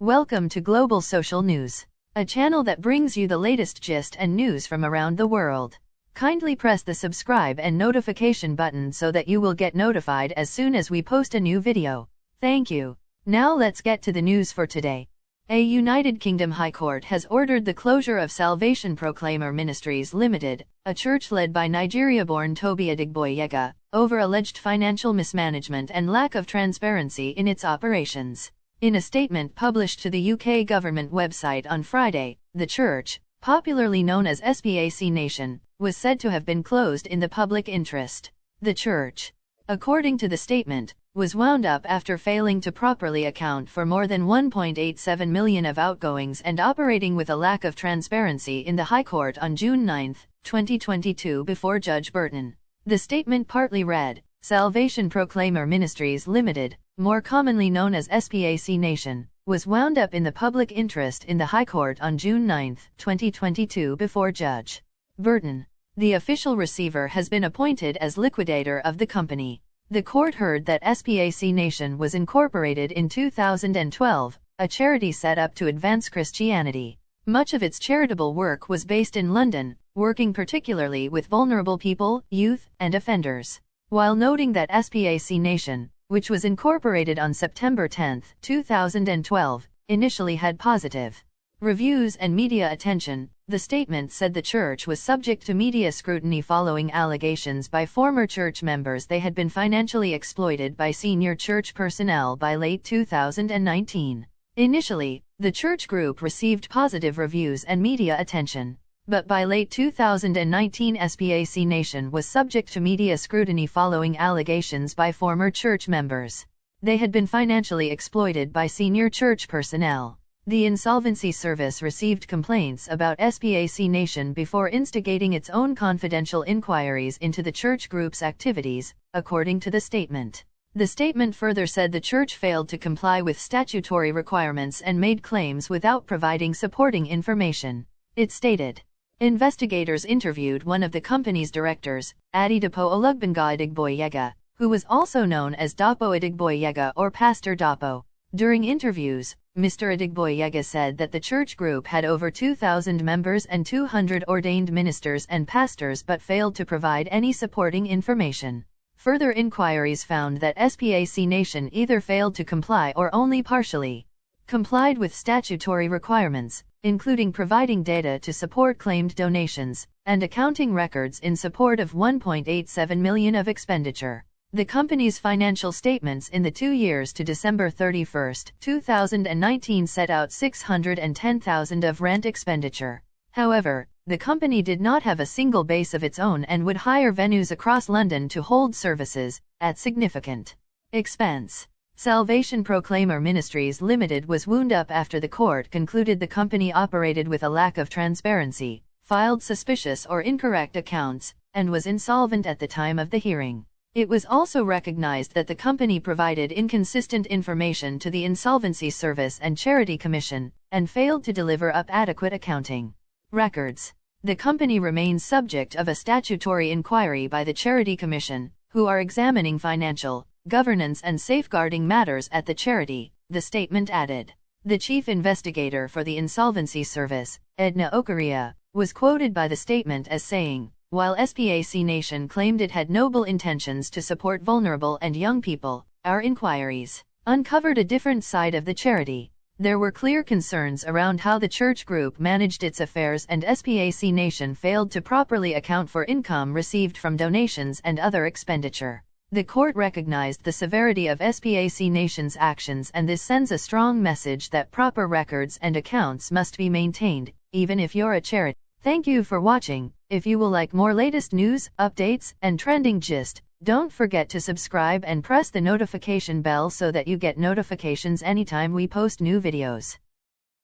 Welcome to Global Social News, a channel that brings you the latest gist and news from around the world. Kindly press the subscribe and notification button so that you will get notified as soon as we post a new video. Thank you. Now let's get to the news for today. A United Kingdom High Court has ordered the closure of Salvation Proclaimer Ministries Limited, a church led by Nigeria-born Tobi Adegboyega, over alleged financial mismanagement and lack of transparency in its operations. In a statement published to the UK government website on Friday, the church, popularly known as SPAC Nation, was said to have been closed in the public interest. The church, according to the statement, was wound up after failing to properly account for more than 1.87 million of outgoings and operating with a lack of transparency in the High Court on June 9, 2022 before Judge Burton. The statement partly read, Salvation Proclaimer Ministries Limited, more commonly known as SPAC Nation, was wound up in the public interest in the High Court on June 9, 2022 before Judge Burton. The official receiver has been appointed as liquidator of the company. The court heard that SPAC Nation was incorporated in 2012, a charity set up to advance Christianity. Much of its charitable work was based in London, working particularly with vulnerable people, youth, and offenders. While noting that SPAC Nation, which was incorporated on September 10, 2012, initially had positive reviews and media attention, the statement said the church was subject to media scrutiny following allegations by former church members they had been financially exploited by senior church personnel by late 2019. Initially, the church group received positive reviews and media attention. But by late 2019 SPAC Nation was subject to media scrutiny following allegations by former church members. They had been financially exploited by senior church personnel. The Insolvency Service received complaints about SPAC Nation before instigating its own confidential inquiries into the church group's activities, according to the statement. The statement further said the church failed to comply with statutory requirements and made claims without providing supporting information. It stated, investigators interviewed one of the company's directors, Tobi Adegboyega, who was also known as Dapo Adegboyega or Pastor Dapo. During interviews, Mr. Adegboyega said that the church group had over 2,000 members and 200 ordained ministers and pastors but failed to provide any supporting information. Further inquiries found that SPAC Nation either failed to comply or only partially complied with statutory requirements, including providing data to support claimed donations, and accounting records in support of 1.87 million of expenditure. The company's financial statements in the 2 years to December 31, 2019 set out $610,000 of rent expenditure. However, the company did not have a single base of its own and would hire venues across London to hold services, at significant expense. Salvation Proclaimer Ministries Limited was wound up after the court concluded the company operated with a lack of transparency, filed suspicious or incorrect accounts, and was insolvent at the time of the hearing. It was also recognized that the company provided inconsistent information to the Insolvency Service and Charity Commission, and failed to deliver up adequate accounting records. The company remains subject of a statutory inquiry by the Charity Commission, who are examining financial, governance and safeguarding matters at the charity, the statement added. The chief investigator for the Insolvency Service, Edna Okaria, was quoted by the statement as saying, while SPAC Nation claimed it had noble intentions to support vulnerable and young people, our inquiries uncovered a different side of the charity. There were clear concerns around how the church group managed its affairs, and SPAC Nation failed to properly account for income received from donations and other expenditure. The court recognized the severity of SPAC Nation's actions, and this sends a strong message that proper records and accounts must be maintained, even if you're a charity. Thank you for watching. If you will like more latest news, updates, and trending gist, don't forget to subscribe and press the notification bell so that you get notifications anytime we post new videos.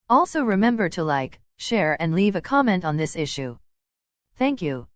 Also remember to like, share and leave a comment on this issue. Thank you.